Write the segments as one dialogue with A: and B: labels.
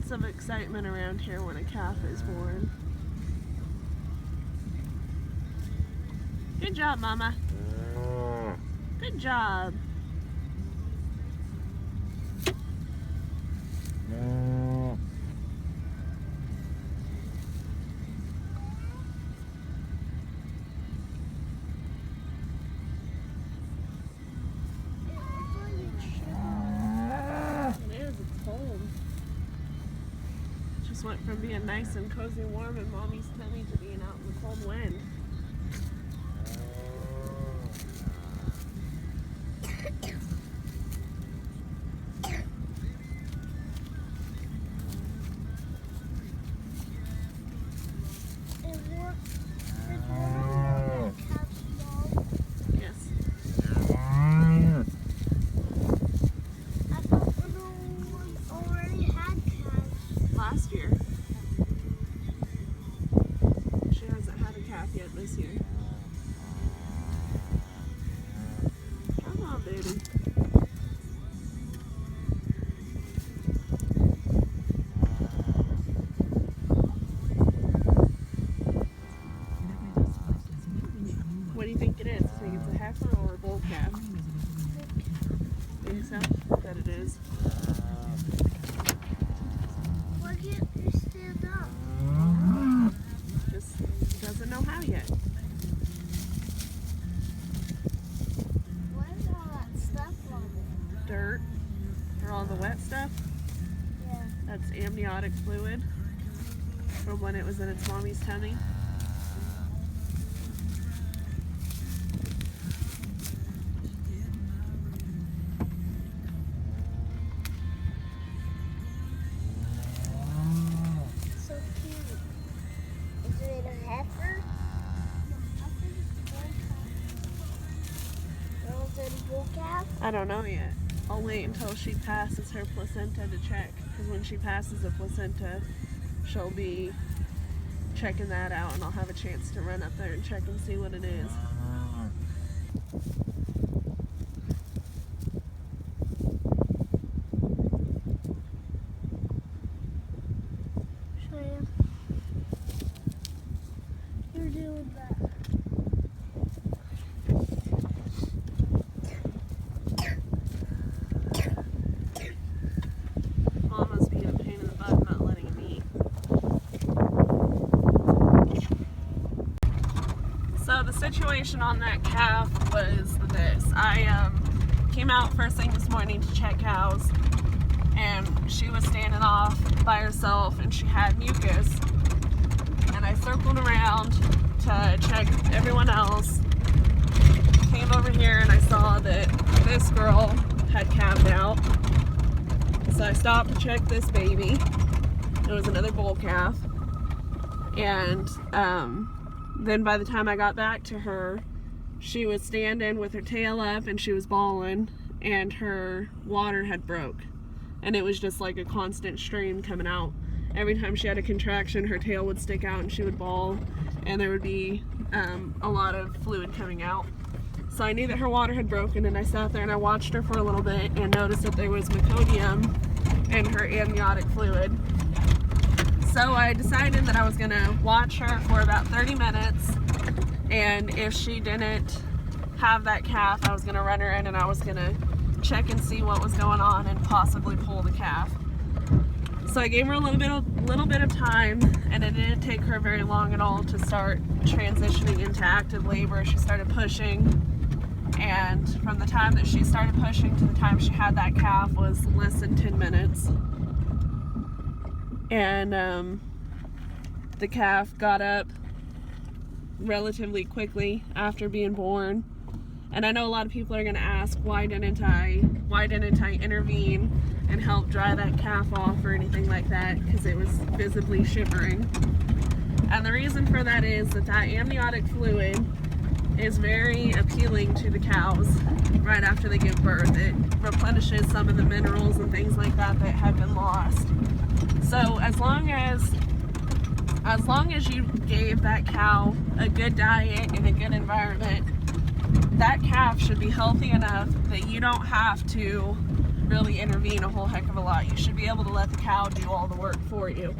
A: lots of excitement around here when a calf is born. Good job, Mama. Good job. Just went from being nice and cozy and warm in Mommy's tummy to being out in the cold wind. Yes.
B: I thought little ones already had calves.
A: Last year. She hasn't had a calf yet this year. Come on, baby. What do you think it is? Do you think it's a heifer or a bull calf? Think so? That it is.
B: Why can't you stand up?
A: Just doesn't know how yet.
B: What is all that stuff on it?
A: Dirt or all the wet stuff.
B: Yeah.
A: That's amniotic fluid from when it was in its mommy's tummy.
B: So cute. Is it a heifer? I think it's a bull calf. Or is it a bull calf?
A: I don't know yet. I'll wait until she passes her placenta to check, because when she passes the placenta, she'll be checking that out, and I'll have a chance to run up there and check and see what it is.
B: Show you. You're doing that.
A: Mama's being a pain in the butt not letting him eat. So the situation on that calf was this. I came out first thing this morning to check cows, and she was standing off by herself and she had mucus. And I circled around to check everyone else. Came over here and I saw that this girl had calved out. So I stopped to check this baby. It was another bull calf. And then by the time I got back to her, she was standing with her tail up and she was bawling, and her water had broke. And it was just like a constant stream coming out. Every time she had a contraction, her tail would stick out and she would bawl, and there would be a lot of fluid coming out. So I knew that her water had broken, and I sat there and I watched her for a little bit and noticed that there was meconium in her amniotic fluid. So I decided that I was going to watch her for about 30 minutes, and if she didn't have that calf, I was going to run her in and I was going to check and see what was going on and possibly pull the calf. So I gave her a little bit of time, and it didn't take her very long at all to start transitioning into active labor. She started pushing, and from the time that she started pushing to the time she had that calf was less than 10 minutes. And the calf got up relatively quickly after being born. And I know a lot of people are going to ask, why didn't I intervene and help dry that calf off or anything like that, because it was visibly shivering. And the reason for that is that amniotic fluid is very appealing to the cows right after they give birth. It replenishes some of the minerals and things like that that have been lost. So as long as you gave that cow a good diet and a good environment, that calf should be healthy enough that you don't have to really intervene a whole heck of a lot. You should be able to let the cow do all the work for you.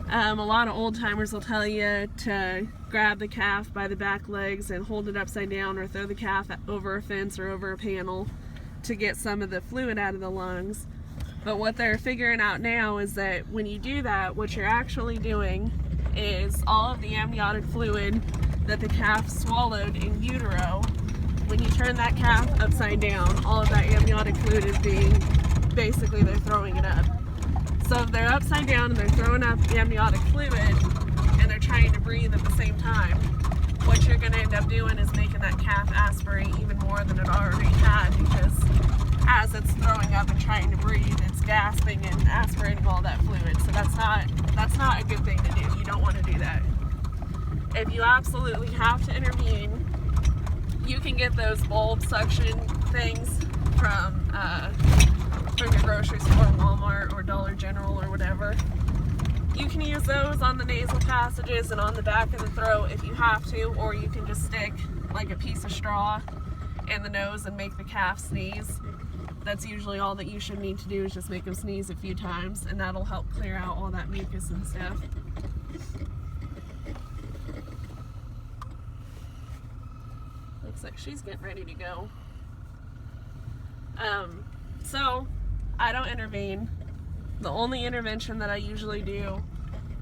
A: A lot of old timers will tell you to grab the calf by the back legs and hold it upside down, or throw the calf over a fence or over a panel to get some of the fluid out of the lungs. But what they're figuring out now is that when you do that, what you're actually doing is all of the amniotic fluid that the calf swallowed in utero, when you turn that calf upside down, all of that amniotic fluid is being, basically they're throwing it up. So if they're upside down and they're throwing up amniotic fluid and they're trying to breathe at the same time, what you're going to end up doing is making that calf aspirate even more than it already had, because as it's throwing up and trying to breathe, it's gasping and aspirating all that fluid. So that's not a good thing to do. You don't want to do that. If you absolutely have to intervene, you can get those bulb suction things from your grocery store, Walmart, or Dollar General, or whatever. You can use those on the nasal passages and on the back of the throat if you have to, or you can just stick like a piece of straw in the nose and make the calf sneeze. That's usually all that you should need to do, is just make them sneeze a few times, and that'll help clear out all that mucus and stuff. Looks like she's getting ready to go. So I don't intervene. The only intervention that I usually do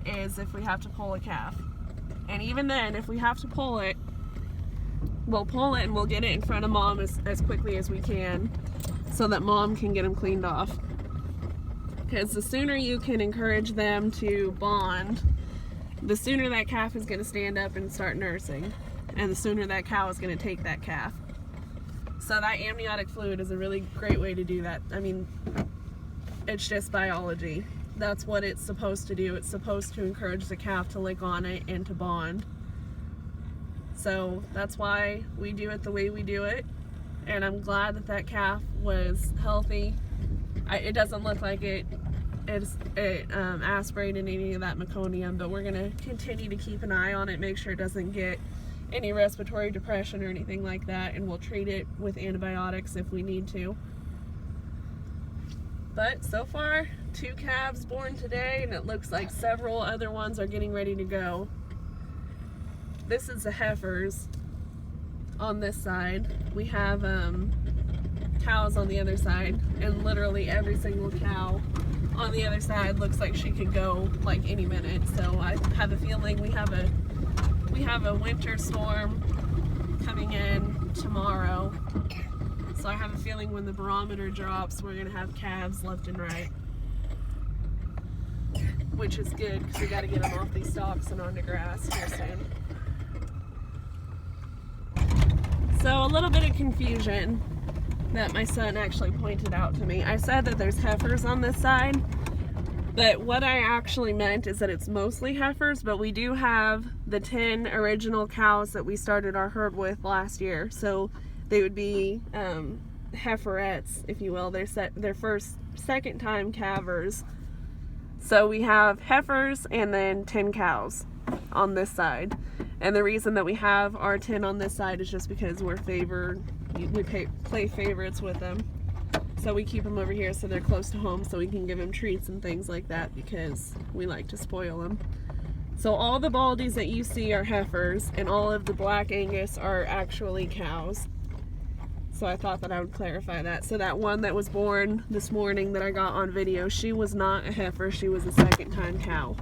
A: is if we have to pull a calf. And even then, if we have to pull it, we'll pull it and we'll get it in front of mom as quickly as we can, so that mom can get them cleaned off. Because the sooner you can encourage them to bond, the sooner that calf is going to stand up and start nursing, and the sooner that cow is going to take that calf. So that amniotic fluid is a really great way to do that. I mean, it's just biology. That's what it's supposed to do. It's supposed to encourage the calf to lick on it and to bond. So that's why we do it the way we do it. And I'm glad that that calf was healthy. It doesn't look like it aspirated any of that meconium, but we're going to continue to keep an eye on it, make sure it doesn't get any respiratory depression or anything like that, and we'll treat it with antibiotics if we need to. But so far, 2 calves born today, and it looks like several other ones are getting ready to go. This is the heifers on this side. We have cows on the other side, and literally every single cow on the other side looks like she could go like any minute. So I have a feeling we have a winter storm coming in tomorrow. So I have a feeling when the barometer drops, we're gonna have calves left and right, which is good because we got to get them off these stalks and onto grass here soon. So a little bit of confusion that my son actually pointed out to me. I said that there's heifers on this side, but what I actually meant is that it's mostly heifers, but we do have the 10 original cows that we started our herd with last year. So they would be heiferettes, if you will. They're their second time calvers. So we have heifers and then 10 cows on this side. And the reason that we have our 10 on this side is just because we're favored. We play favorites with them. So we keep them over here so they're close to home, so we can give them treats and things like that, because we like to spoil them. So all the baldies that you see are heifers, and all of the black Angus are actually cows. So I thought that I would clarify that. So that one that was born this morning that I got on video, she was not a heifer, she was a second time cow.